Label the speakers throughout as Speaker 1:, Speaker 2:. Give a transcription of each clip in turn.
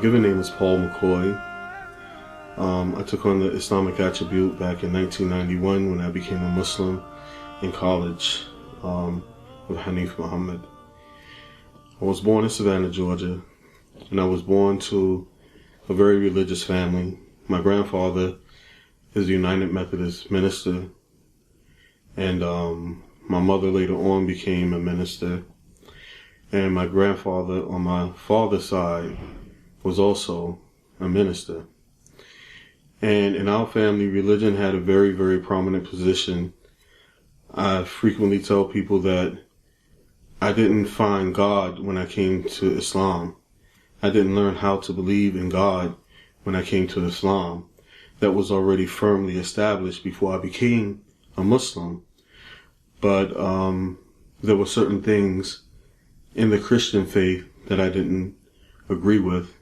Speaker 1: given name is Paul McCoy. I took on the Islamic attribute back in 1991 when I became a Muslim in college with Hanif Mohammed. I was born in Savannah, Georgia, and I was born to a very religious family. My grandfather is a United Methodist minister, and my mother later on became a minister, and my grandfather on my father's side was also a minister. And in our family, religion had a very, very prominent position. I frequently tell people that I didn't find God when I came to Islam. I didn't learn how to believe in God when I came to Islam. That was already firmly established before I became a Muslim. But there were certain things in the Christian faith that I didn't agree with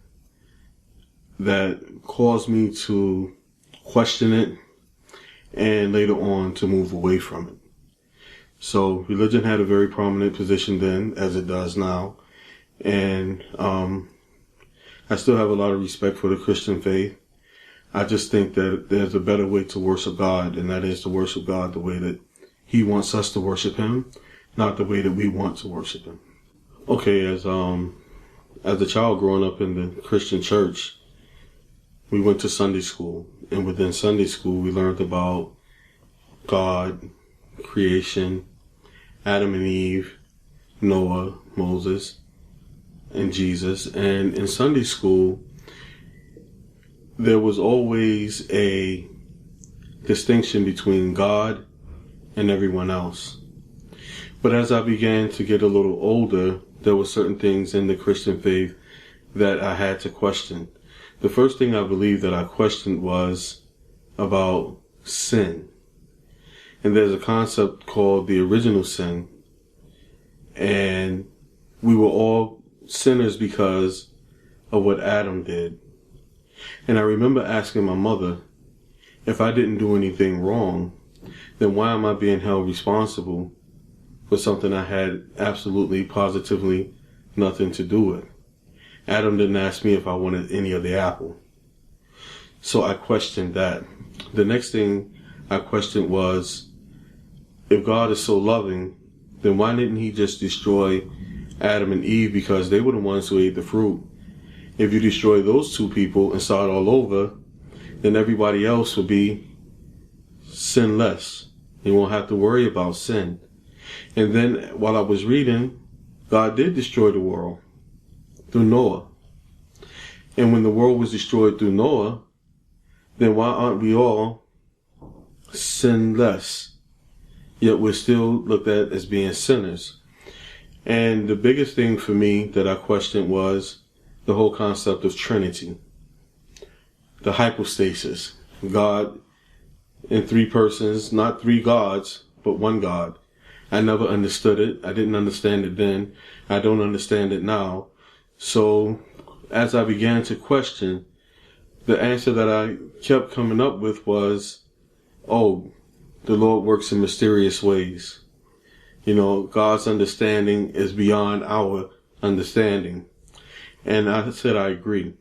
Speaker 1: that caused me to question it and later on to move away from it. So religion had a very prominent position then, as it does now. And I still have a lot of respect for the Christian faith. I just think that there's a better way to worship God, and that is to worship God the way that He wants us to worship Him, not the way that we want to worship Him. Okay, as a child growing up in the Christian church, we went to Sunday school, and within Sunday school we learned about God, creation, Adam and Eve, Noah, Moses, and Jesus. And in Sunday school, there was always a distinction between God and everyone else. But as I began to get a little older, there were certain things in the Christian faith that I had to question. The first thing I believe that I questioned was about sin. And there's a concept called the original sin. And we were all sinners because of what Adam did. And I remember asking my mother, if I didn't do anything wrong, then why am I being held responsible for something I had absolutely, positively nothing to do with? Adam didn't ask me if I wanted any of the apple. So I questioned that. The next thing I questioned was, if God is so loving, then why didn't He just destroy Adam and Eve, because they were the ones who ate the fruit? If you destroy those two people and start all over, then everybody else will be sinless. You won't have to worry about sin. And then while I was reading, God did destroy the world through Noah. And when the world was destroyed through Noah, then why aren't we all sinless? Yet we're still looked at as being sinners. And the biggest thing for me that I questioned was the whole concept of Trinity. The hypostasis. God in three persons, not three gods, but one God. I never understood it. I didn't understand it then. I don't understand it now. So as I began to question, the answer that I kept coming up with was, oh, the Lord works in mysterious ways. You know, God's understanding is beyond our understanding. And I said I agree.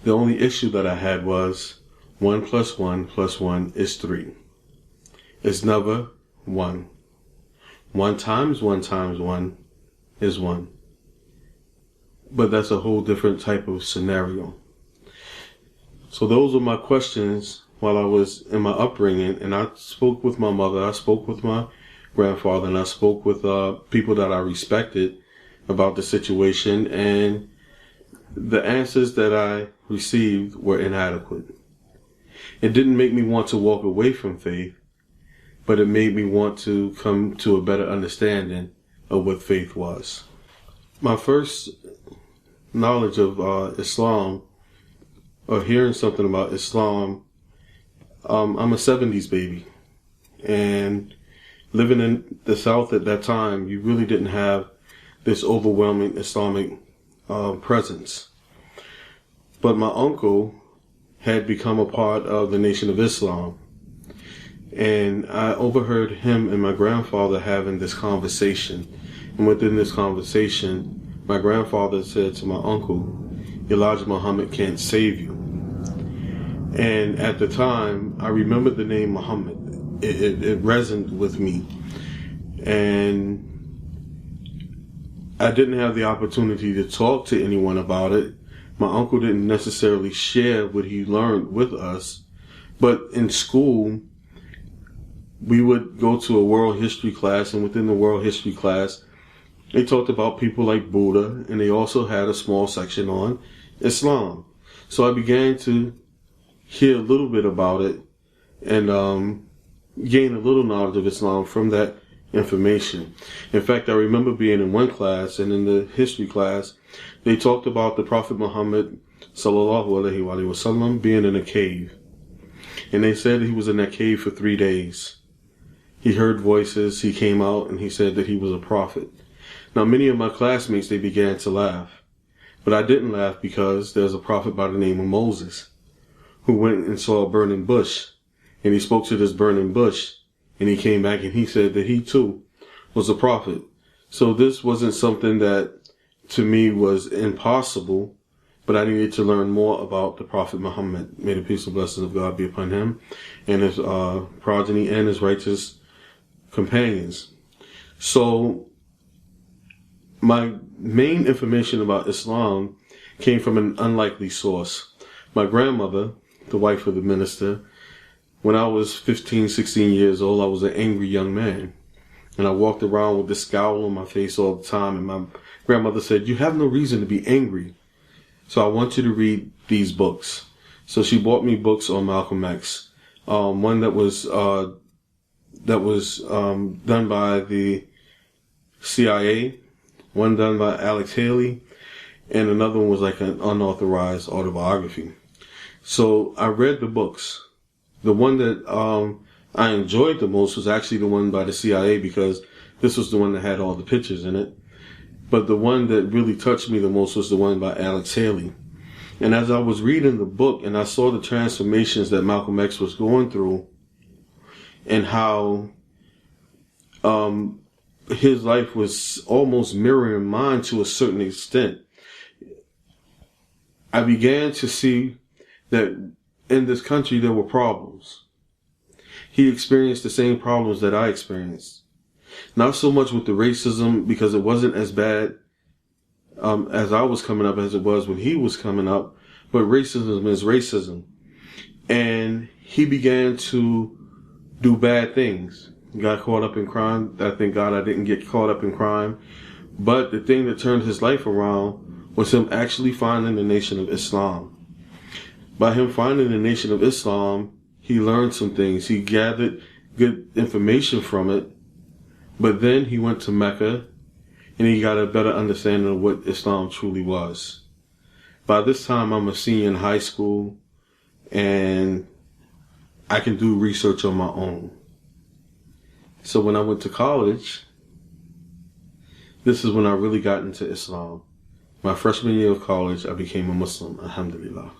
Speaker 1: The only issue that I had was 1 + 1 + 1 is 3. It's never 1. 1 times 1 times 1 is 1. But that's a whole different type of scenario. So those were my questions while I was in my upbringing, and I spoke with my mother, I spoke with my grandfather, and I spoke with people that I respected about the situation, and the answers that I received were inadequate. It didn't make me want to walk away from faith, but it made me want to come to a better understanding of what faith was. My first knowledge of Islam, or hearing something about Islam, I'm a 70s baby. And living in the South at that time, you really didn't have this overwhelming Islamic presence. But my uncle had become a part of the Nation of Islam. And I overheard him and my grandfather having this conversation. And within this conversation, my grandfather said to my uncle, Elijah Muhammad can't save you. And at the time, I remember the name Muhammad. It resonated with me. And I didn't have the opportunity to talk to anyone about it. My uncle didn't necessarily share what he learned with us. But in school, we would go to a world history class, and within the world history class, they talked about people like Buddha, and they also had a small section on Islam. So I began to hear a little bit about it and gain a little knowledge of Islam from that information. In fact, I remember being in one class, and in the history class, they talked about the Prophet Muhammad sallallahu alaihi wasallam being in a cave. And they said he was in that cave for 3 days. He heard voices, he came out, and he said that he was a prophet. Now, many of my classmates, they began to laugh. But I didn't laugh because there's a prophet by the name of Moses who went and saw a burning bush, and he spoke to this burning bush, and he came back and he said that he too was a prophet. So this wasn't something that to me was impossible, but I needed to learn more about the Prophet Muhammad. May the peace and blessings of God be upon him and his progeny and his righteous companions. So my main information about Islam came from an unlikely source. My grandmother, the wife of the minister, when I was 15, 16 years old, I was an angry young man. And I walked around with this scowl on my face all the time. And my grandmother said, "You have no reason to be angry. So I want you to read these books." So she bought me books on Malcolm X. One that was done by the CIA, one done by Alex Haley, and another one was like an unauthorized autobiography. So I read the books. The one that I enjoyed the most was actually the one by the CIA, because this was the one that had all the pictures in it. But the one that really touched me the most was the one by Alex Haley. And as I was reading the book and I saw the transformations that Malcolm X was going through and how his life was almost mirroring mine to a certain extent, I began to see that in this country there were problems. He experienced the same problems that I experienced. Not so much with the racism, because it wasn't as bad as I was coming up as it was when he was coming up, but racism is racism. And he began to do bad things. Got caught up in crime. I thank God I didn't get caught up in crime. But the thing that turned his life around was him actually finding the Nation of Islam. By him finding the Nation of Islam, he learned some things. He gathered good information from it. But then he went to Mecca and he got a better understanding of what Islam truly was. By this time, I'm a senior in high school and I can do research on my own. So when I went to college, this is when I really got into Islam. My freshman year of college, I became a Muslim, alhamdulillah.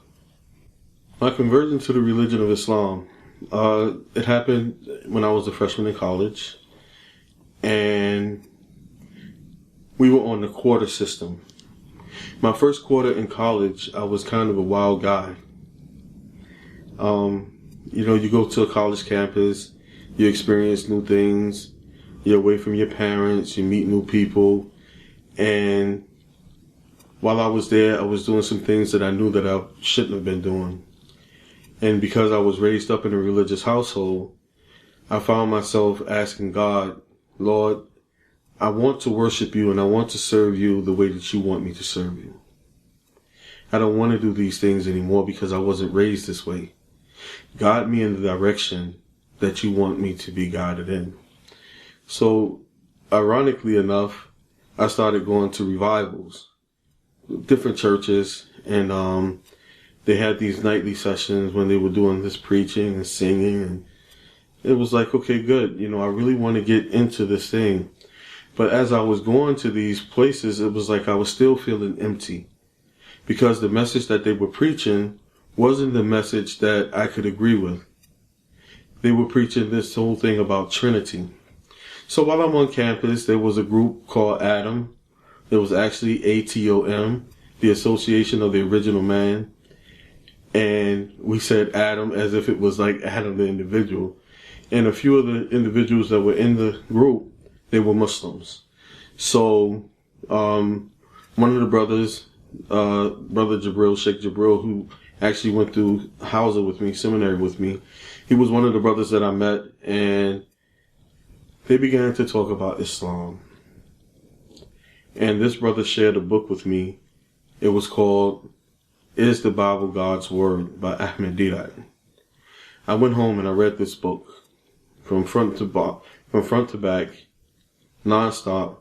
Speaker 1: My conversion to the religion of Islam, it happened when I was a freshman in college. And we were on the quarter system. My first quarter in college, I was kind of a wild guy. You go to a college campus, you experience new things, you're away from your parents, you meet new people. And while I was there, I was doing some things that I knew that I shouldn't have been doing. And because I was raised up in a religious household, I found myself asking God, "Lord, I want to worship you and I want to serve you the way that you want me to serve you. I don't want to do these things anymore because I wasn't raised this way. Guide me in the direction that you want me to be guided in." So, ironically enough, I started going to revivals, different churches, and they had these nightly sessions when they were doing this preaching and singing, and it was like, okay, good. I really want to get into this thing. But as I was going to these places, it was like I was still feeling empty because the message that they were preaching wasn't the message that I could agree with. They were preaching this whole thing about Trinity. So while I'm on campus, there was a group called Adam. It was actually ATOM. the association of the original man. And we said Adam as if it was like Adam the individual. And a few of the individuals that were in the group, they were Muslims. So one of the brothers, Brother Jabril, Sheikh Jabril, who actually went through Hausa with me, seminary with me, he was one of the brothers that I met, and they began to talk about Islam. And this brother shared a book with me. It was called Is the Bible God's Word by Ahmed Didat. I went home and I read this book from front to back, nonstop,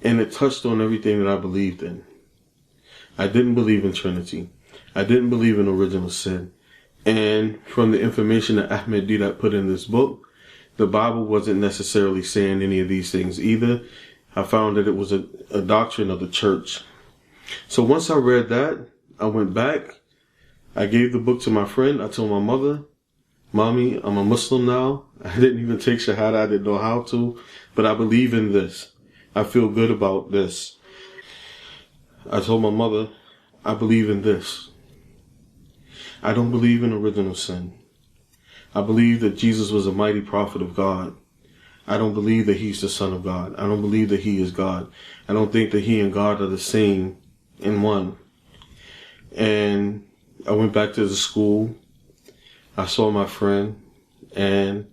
Speaker 1: and it touched on everything that I believed in. I didn't believe in Trinity. I didn't believe in original sin. And from the information that Ahmed Didat put in this book, the Bible wasn't necessarily saying any of these things either. I found that it was a doctrine of the church. So once I read that, I went back. I gave the book to my friend. I told my mother, Mommy, I'm a Muslim now. I didn't even take Shahada. I didn't know how to. But I believe in this. I feel good about this. I told my mother, I believe in this. I don't believe in original sin. I believe that Jesus was a mighty prophet of God. I don't believe that he's the Son of God. I don't believe that he is God. I don't think that he and God are the same in one. And I went back to the school. I saw my friend, and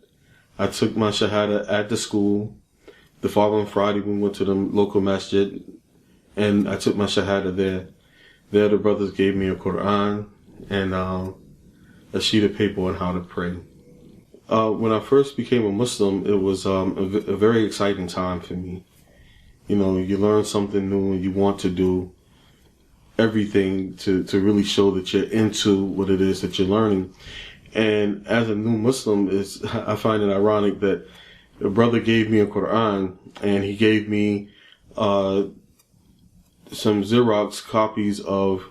Speaker 1: I took my Shahada at the school. The following Friday, we went to the local masjid, and I took my Shahada there. There, the brothers gave me a Quran and a sheet of paper on how to pray. When I first became a Muslim, it was a very exciting time for me. You know, you learn something new and you want to do everything to really show that you're into what it is that you're learning. And as a new Muslim, I find it ironic that a brother gave me a Quran and he gave me some Xerox copies of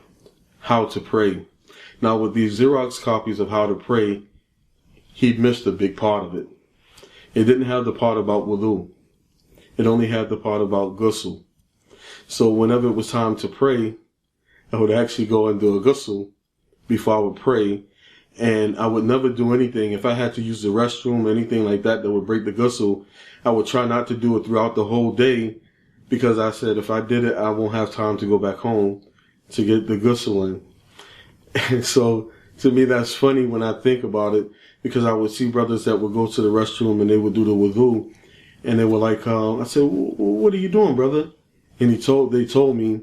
Speaker 1: how to pray. Now, with these Xerox copies of how to pray, he missed a big part of it. It didn't have the part about wudu. It only had the part about ghusl. So whenever it was time to pray, I would actually go and do a ghusl before I would pray. And I would never do anything. If I had to use the restroom or anything like that would break the ghusl, I would try not to do it throughout the whole day, because I said if I did it, I won't have time to go back home to get the ghusl in. And so to me, that's funny when I think about it, because I would see brothers that would go to the restroom and they would do the wudu, and they were like, I said, what are you doing, brother? And they told me,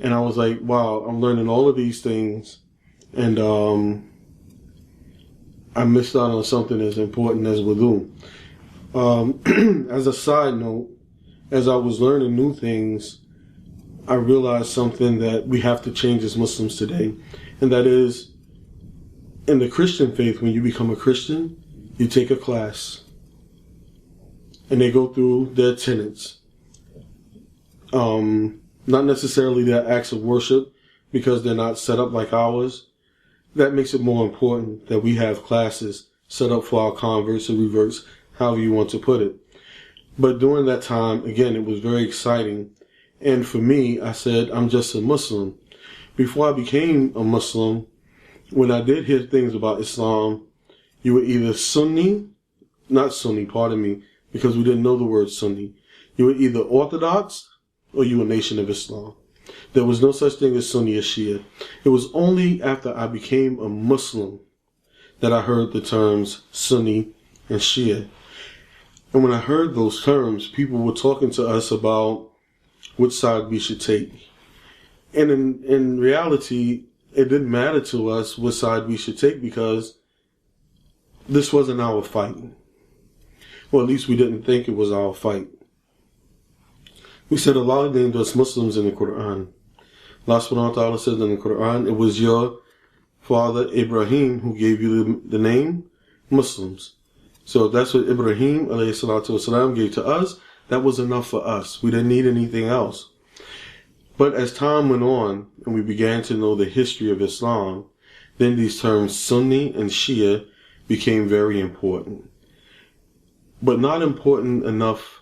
Speaker 1: and I was like, wow, I'm learning all of these things, and I missed out on something as important as wudu. As a side note, as I was learning new things, I realized something that we have to change as Muslims today, and that is, in the Christian faith, when you become a Christian, you take a class, and they go through their tenets. Not necessarily their acts of worship, because they're not set up like ours. That makes it more important that we have classes set up for our converts or reverts, however you want to put it. But during that time, again, it was very exciting. And for me, I said, I'm just a Muslim. Before I became a Muslim, when I did hear things about Islam, you were either because we didn't know the word Sunni. You were either Orthodox or you were Nation of Islam. There was no such thing as Sunni or Shia. It was only after I became a Muslim that I heard the terms Sunni and Shia. And when I heard those terms, people were talking to us about which side we should take. And in reality, it didn't matter to us which side we should take, because this wasn't our fight. Or at least we didn't think it was our fight. We said Allah named us Muslims in the Quran. Allah subhanahu wa ta'ala said in the Quran, it was your father Ibrahim who gave you the name Muslims. So that's what Ibrahim alayhi salatu wasalam gave to us. That was enough for us. We didn't need anything else. But as time went on and we began to know the history of Islam, then these terms Sunni and Shia became very important. But not important enough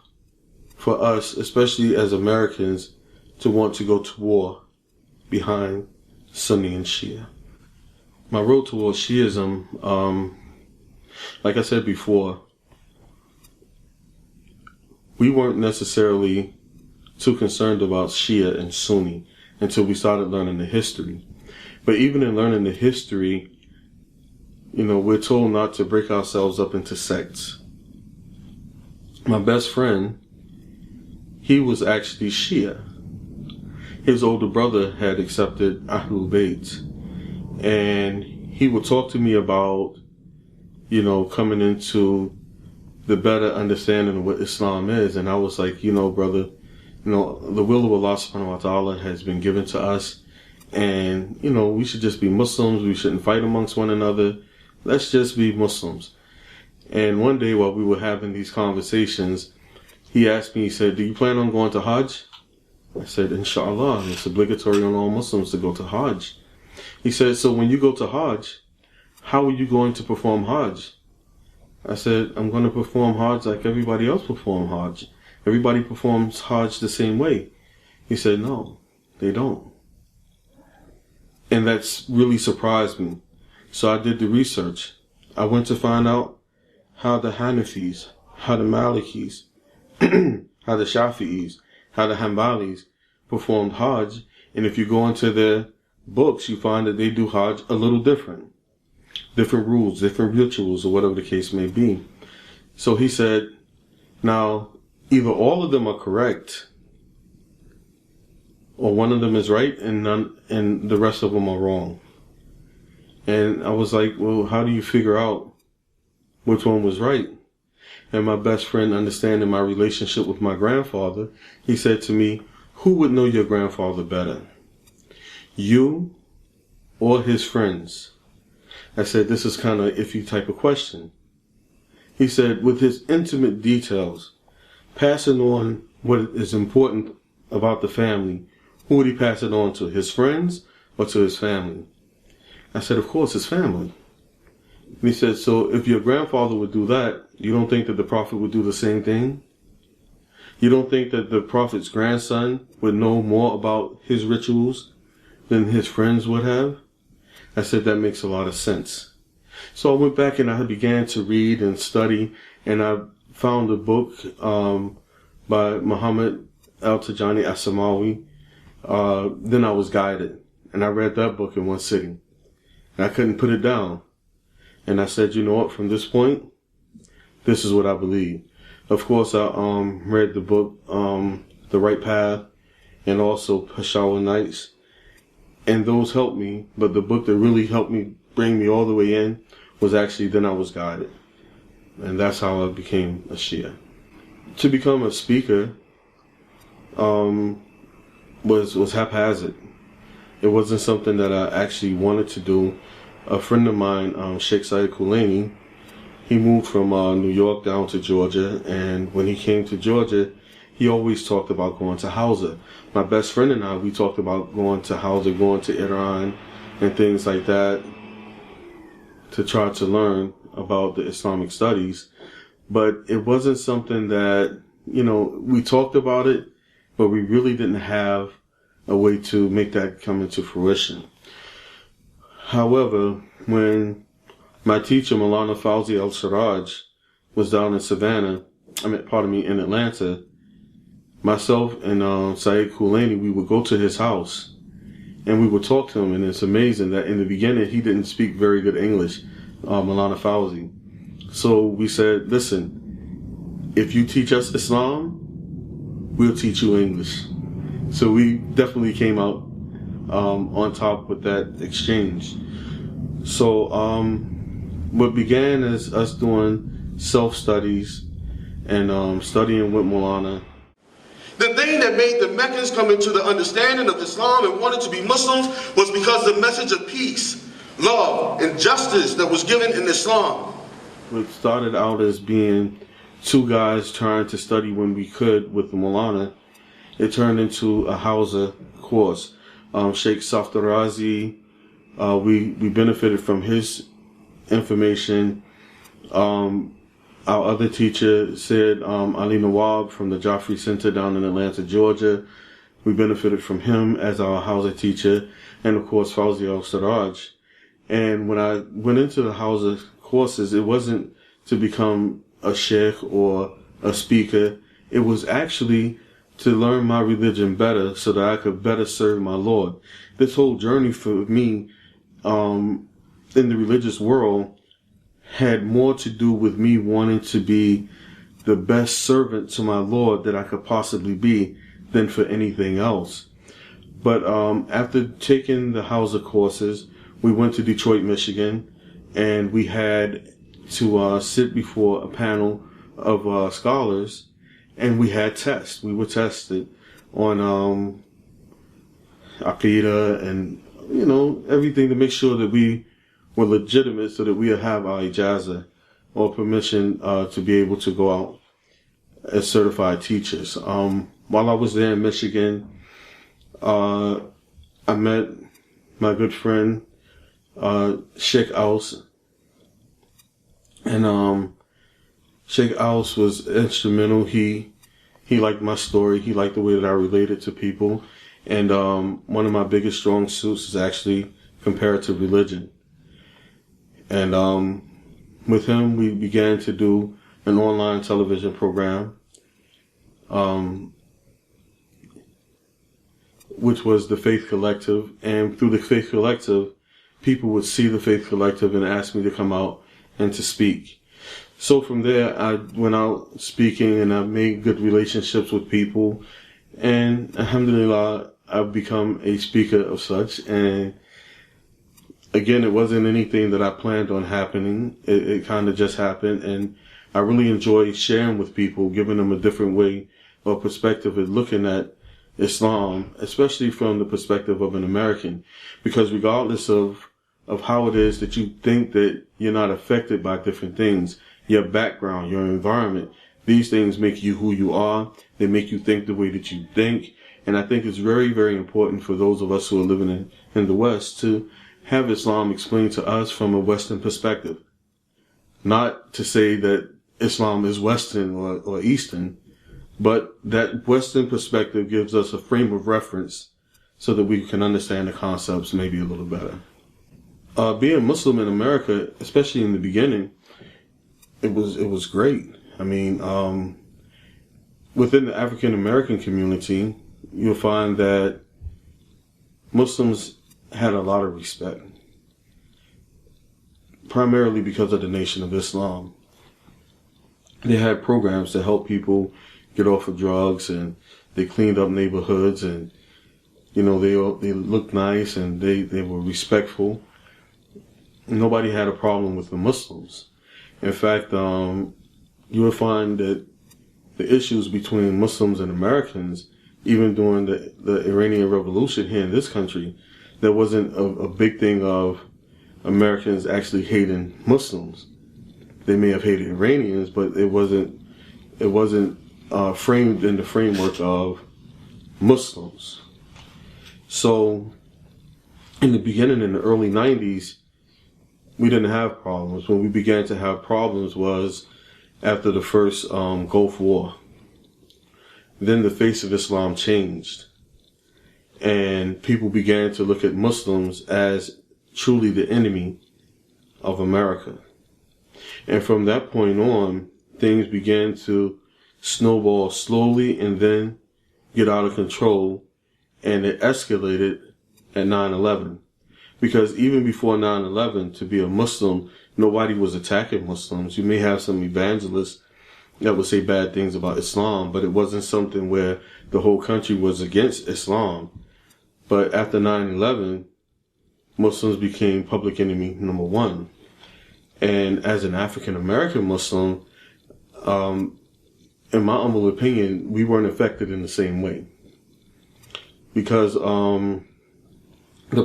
Speaker 1: for us, especially as Americans, to want to go to war. behind Sunni and Shia. My road towards Shiism, like I said before, we weren't necessarily too concerned about Shia and Sunni until we started learning the history. But even in learning the history, we're told not to break ourselves up into sects. My best friend, he was actually Shia. His older brother had accepted Ahlul Bayt, and he would talk to me about, coming into the better understanding of what Islam is. And I was like, brother, the will of Allah subhanahu wa ta'ala has been given to us, and, we should just be Muslims. We shouldn't fight amongst one another. Let's just be Muslims. And one day while we were having these conversations, he asked me, he said, do you plan on going to Hajj? I said, Inshallah, it's obligatory on all Muslims to go to Hajj. He said, so when you go to Hajj, how are you going to perform Hajj? I said, I'm going to perform Hajj like everybody else performs Hajj. Everybody performs Hajj the same way. He said, no, they don't. And that's really surprised me. So I did the research. I went to find out how the Hanifis, how the Malikis, how the Shafi'is, how the Hanbalis performed Hajj. And if you go into their books, you find that they do Hajj a little different. Different rules, different rituals, or whatever the case may be. So he said, now, either all of them are correct, or one of them is right, and the rest of them are wrong. And I was like, well, how do you figure out which one was right? And my best friend, understanding my relationship with my grandfather, he said to me, who would know your grandfather better? You or his friends? I said, this is kind of an iffy type of question. He said, with his intimate details, passing on what is important about the family, who would he pass it on to? His friends or to his family? I said, of course, his family. And he said, so if your grandfather would do that, you don't think that the Prophet would do the same thing? You don't think that the Prophet's grandson would know more about his rituals than his friends would have? I said, that makes a lot of sense. So I went back and I began to read and study, and I found a book by Muhammad al-Tajani as-Samawi. Then I was guided, and I read that book in one sitting. And I couldn't put it down. And I said, you know what, from this point, this is what I believe. Of course, I read the book, The Right Path, and also Peshawar Nights. And those helped me, but the book that really helped me bring me all the way in was actually Then I Was Guided. And that's how I became a Shia. To become a speaker was haphazard. It wasn't something that I actually wanted to do. A friend of mine, Sheikh Mohammed, he moved from New York down to Georgia, and when he came to Georgia, he always talked about going to Hausa. My best friend and I, we talked about going to Hausa, going to Iran, and things like that to try to learn about the Islamic studies. But it wasn't something that, we talked about it, but we really didn't have a way to make that come into fruition. However, when my teacher, Maulana Fawzi al-Siraj, was down in in Atlanta, myself and Saeed Kulani, we would go to his house and we would talk to him. And it's amazing that in the beginning, he didn't speak very good English, Maulana Fawzi. So we said, listen, if you teach us Islam, we'll teach you English. So we definitely came out on top with that exchange. So what began as us doing self-studies and studying with Maulana.
Speaker 2: The thing that made the Meccans come into the understanding of Islam and wanted to be Muslims was because the message of peace, love, and justice that was given in Islam.
Speaker 1: It started out as being two guys trying to study when we could with the Maulana. It turned into a Hausa course. Sheikh Saftarazi, we benefited from his information. Our other teacher said Ali Nawab from the Joffrey Center down in Atlanta, Georgia. We benefited from him as our Hausa teacher, and of course Fauzi al-Sarraj. And when I went into the Hausa courses, it wasn't to become a sheikh or a speaker. It was actually to learn my religion better so that I could better serve my Lord. This whole journey for me in the religious world had more to do with me wanting to be the best servant to my Lord that I could possibly be than for anything else. But after taking the Hausa courses, we went to Detroit, Michigan, and we had to sit before a panel of scholars, and we had tests. We were tested on Aqidah and, everything to make sure that we were legitimate so that we would have our ijazah or permission to be able to go out as certified teachers. While I was there in Michigan, I met my good friend, Sheikh Aus, and Sheikh Aus was instrumental. He liked my story. He liked the way that I related to people. And one of my biggest strong suits is actually comparative religion. And with him, we began to do an online television program, which was the Faith Collective. And through the Faith Collective, people would see the Faith Collective and ask me to come out and to speak. So from there, I went out speaking, and I made good relationships with people. And alhamdulillah, I've become a speaker of such. And again, it wasn't anything that I planned on happening. It kind of just happened. And I really enjoy sharing with people, giving them a different way or perspective of looking at Islam, especially from the perspective of an American. Because regardless of how it is that you think that you're not affected by different things, your background, your environment, these things make you who you are. They make you think the way that you think. And I think it's very, very important for those of us who are living in the West to have Islam explained to us from a Western perspective. Not to say that Islam is Western or Eastern, but that Western perspective gives us a frame of reference so that we can understand the concepts maybe a little better. Being Muslim in America, especially in the beginning, it was great. I mean, within the African American community, you'll find that Muslims had a lot of respect, primarily because of the Nation of Islam. They had programs to help people get off of drugs, and they cleaned up neighborhoods, and they looked nice, and they were respectful. Nobody had a problem with the Muslims. In fact, you will find that the issues between Muslims and Americans, even during the Iranian Revolution here in this country, there wasn't a big thing of Americans actually hating Muslims. They may have hated Iranians, but it wasn't framed in the framework of Muslims. So, in the beginning, in the early 90s, we didn't have problems. When we began to have problems was after the first Gulf War. Then the face of Islam changed, and people began to look at Muslims as truly the enemy of America. And from that point on, things began to snowball slowly and then get out of control, and it escalated at 9/11. Because even before 9/11, to be a Muslim, nobody was attacking Muslims. You may have some evangelists that would say bad things about Islam, but it wasn't something where the whole country was against Islam. But after 9/11, Muslims became public enemy number one. And as an African American Muslim, in my humble opinion, we weren't affected in the same way. Because the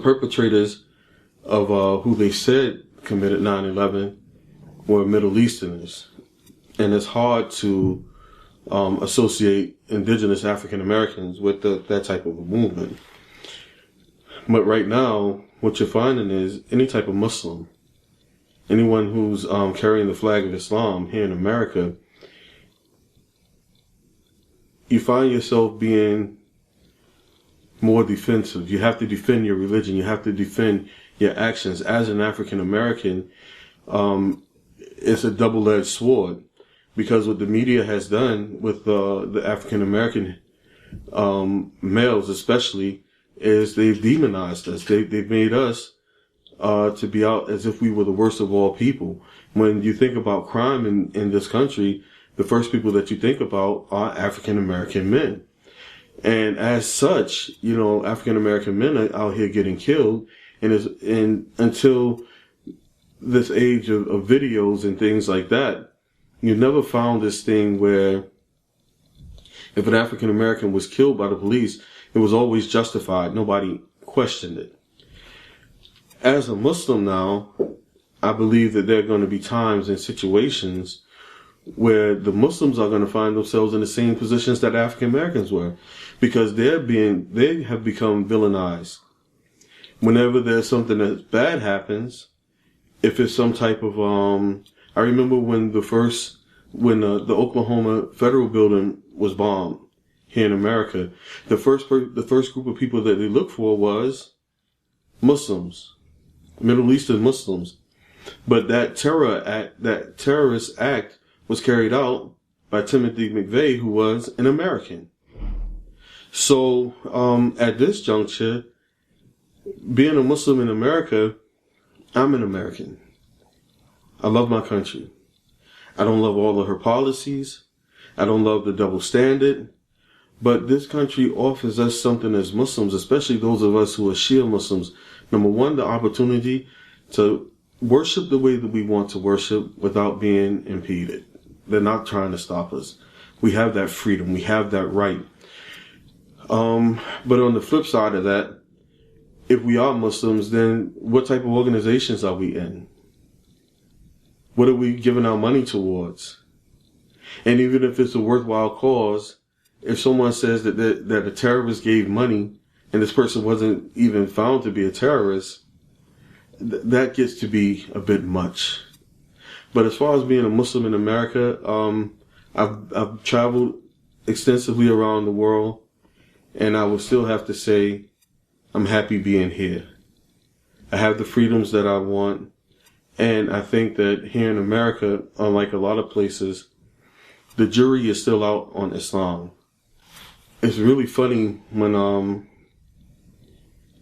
Speaker 1: perpetrators of who they said committed 9/11 were Middle Easterners. And it's hard to associate indigenous African Americans with that type of a movement. But right now, what you're finding is any type of Muslim, anyone who's carrying the flag of Islam here in America, you find yourself being more defensive. You have to defend your religion. You have to defend your actions. As an African American, it's a double-edged sword, because what the media has done with the African American males, especially, is they've demonized us. They've made us to be out as if we were the worst of all people. When you think about crime in this country, the first people that you think about are African American men. And as such, African American men are out here getting killed. And until this age of videos and things like that, you never found this thing where if an African American was killed by the police, it was always justified. Nobody questioned it. As a Muslim now, I believe that there are going to be times and situations where the Muslims are going to find themselves in the same positions that African Americans were, because they have become villainized. Whenever there's something that bad happens, if it's some type of I remember when the Oklahoma federal building was bombed here in America, the first group of people that they looked for was Muslims, Middle Eastern Muslims. But that terrorist act was carried out by Timothy McVeigh, who was an American. So at this juncture, being a Muslim in America, I'm an American. I love my country. I don't love all of her policies. I don't love the double standard. But this country offers us something as Muslims, especially those of us who are Shia Muslims. Number one, the opportunity to worship the way that we want to worship without being impeded. They're not trying to stop us. We have that freedom. We have that right. But on the flip side of that, if we are Muslims, then what type of organizations are we in? What are we giving our money towards? And even if it's a worthwhile cause, if someone says that a terrorist gave money and this person wasn't even found to be a terrorist, that gets to be a bit much. But as far as being a Muslim in America, I've traveled extensively around the world, and I would still have to say I'm happy being here. I have the freedoms that I want, and I think that here in America, unlike a lot of places, the jury is still out on Islam. It's really funny when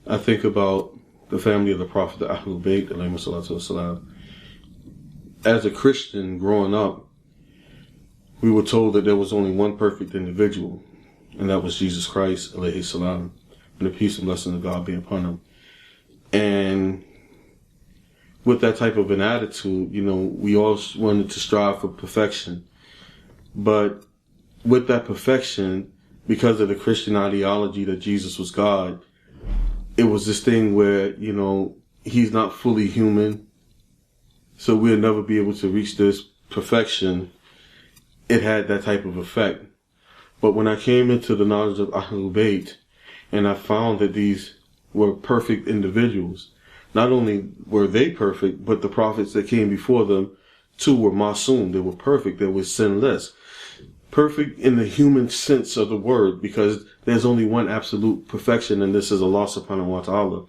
Speaker 1: I think about the family of the Prophet, the Ahlul Bayt, alayhi salatu wasalam. As a Christian growing up, we were told that there was only one perfect individual, and that was Jesus Christ, alayhi salam, and the peace and blessing of God be upon him. And with that type of an attitude, we all wanted to strive for perfection. But with that perfection, because of the Christian ideology that Jesus was God, it was this thing where, he's not fully human, so we'll never be able to reach this perfection. It had that type of effect. But when I came into the knowledge of Ahlul Bayt, and I found that these were perfect individuals, not only were they perfect, but the prophets that came before them too were masoom. They were perfect. They were sinless. Perfect in the human sense of the word, because there's only one absolute perfection, and this is Allah subhanahu wa ta'ala.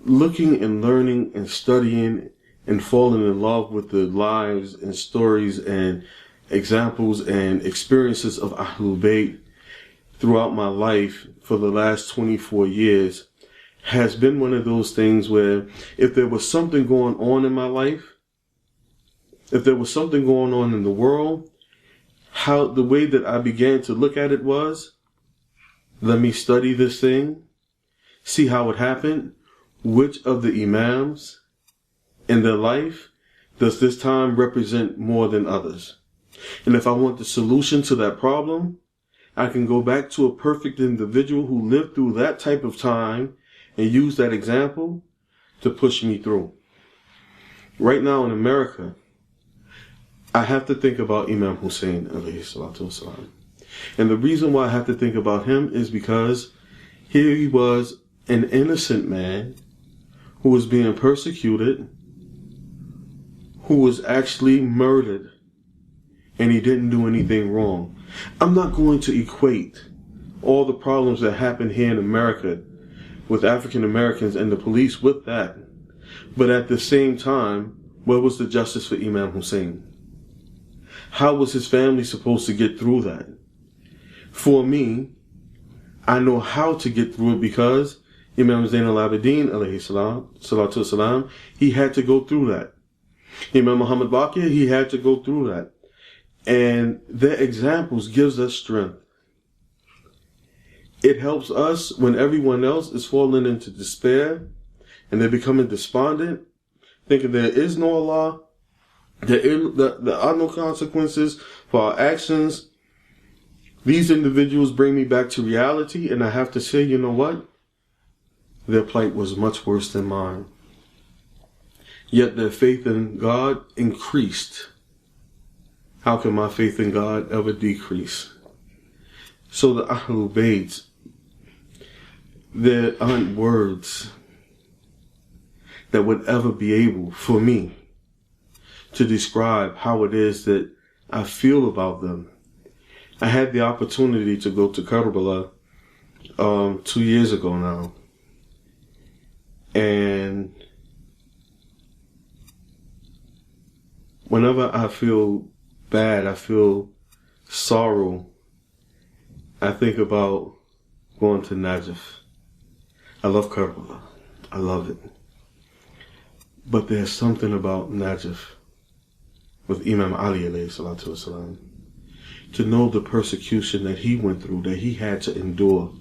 Speaker 1: Looking and learning and studying and falling in love with the lives and stories and examples and experiences of Ahlul Bayt throughout my life for the last 24 years has been one of those things where if there was something going on in my life, if there was something going on in the world, the way that I began to look at it was, let me study this thing, see how it happened, which of the imams in their life does this time represent more than others. And if I want the solution to that problem, I can go back to a perfect individual who lived through that type of time and use that example to push me through. Right now in America, I have to think about Imam Hussein, alayhi salatu wasalam. And the reason why I have to think about him is because here he was, an innocent man who was being persecuted, who was actually murdered, and he didn't do anything wrong. I'm not going to equate all the problems that happen here in America with African Americans and the police with that. But at the same time, where was the justice for Imam Hussein? How was his family supposed to get through that? For me, I know how to get through it because Imam Zain al-Abidin, alayhi salatu wasalam, he had to go through that. Imam Muhammad Baqir, he had to go through that. And their examples gives us strength. It helps us when everyone else is falling into despair and they're becoming despondent, thinking there is no Allah, there are no consequences for our actions. These individuals bring me back to reality, and I have to say, you know what? Their plight was much worse than mine. Yet their faith in God increased. How can my faith in God ever decrease? So the Ahlul Bayt, there aren't words that would ever be able for me to describe how it is that I feel about them. I had the opportunity to go to Karbala 2 years ago now. And whenever I feel bad, I feel sorrow, I think about going to Najaf. I love Karbala. I love it. But there's something about Najaf with Imam Ali alayhi salatu wasalam. To know the persecution that he went through, that he had to endure.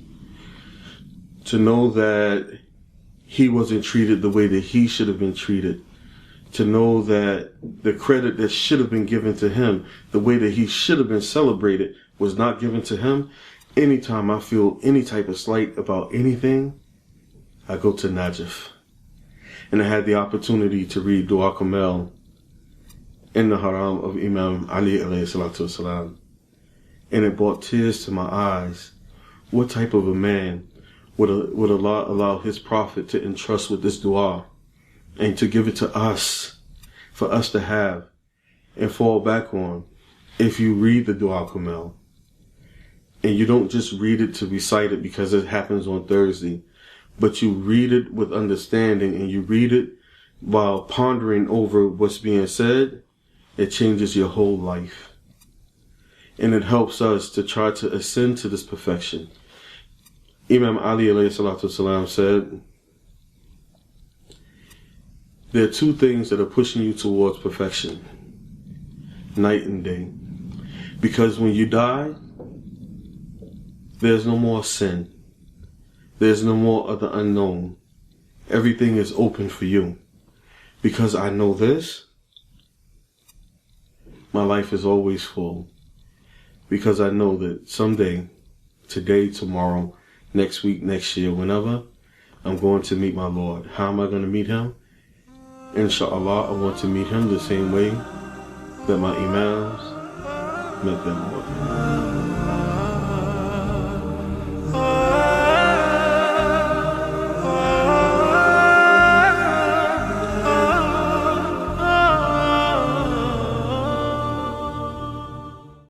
Speaker 1: To know that he wasn't treated the way that he should have been treated. To know that the credit that should have been given to him, the way that he should have been celebrated, was not given to him. Anytime I feel any type of slight about anything, I go to Najaf. And I had the opportunity to read Dua Kamel in the haram of Imam Ali alayhi salatu wasalam. And it brought tears to my eyes. What type of a man would Allah allow his prophet to entrust with this dua and to give it to us, for us to have and fall back on if you read the Dua Kamel? And you don't just read it to recite it because it happens on Thursday, but you read it with understanding and you read it while pondering over what's being said. It changes your whole life. And it helps us to try to ascend to this perfection. Imam Ali alayhi salatu wasalam said, there are two things that are pushing you towards perfection, night and day. Because when you die, there's no more sin. There's no more of the unknown. Everything is open for you. Because I know this, my life is always full. Because I know that someday, today, tomorrow, next week, next year, whenever, I'm going to meet my Lord. How am I going to meet him? Inshallah, I want to meet him the same way that my Imams met their Lord.